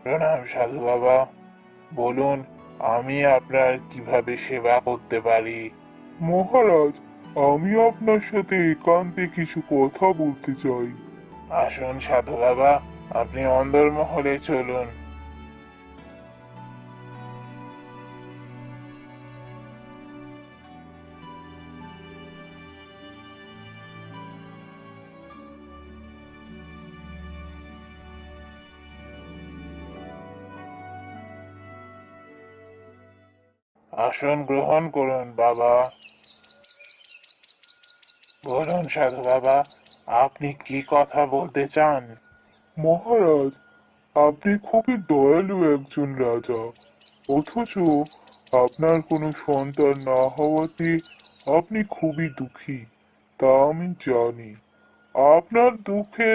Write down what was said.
প্রণাম সাধু বাবা, বলুন আমি আপনার কিভাবে সেবা করতে পারি। মহারাজ, আমি আপনার সাথে একান্তে কিছু কথা বলতে চাই। আসুন সাধু বাবা, আপনি অন্দরমহলে চলুন। আসন গ্রহণ করুন বাবা। বলুন সাধু বাবা, আপনি কি কথা বলতে চান। মহারাজ, আপনি খুবই দয়ালু একজন রাজা, অথচ আপনার কোনো সন্তান না হওয়াতে আপনি খুবই দুঃখী, তা আমি জানি। আপনার দুঃখে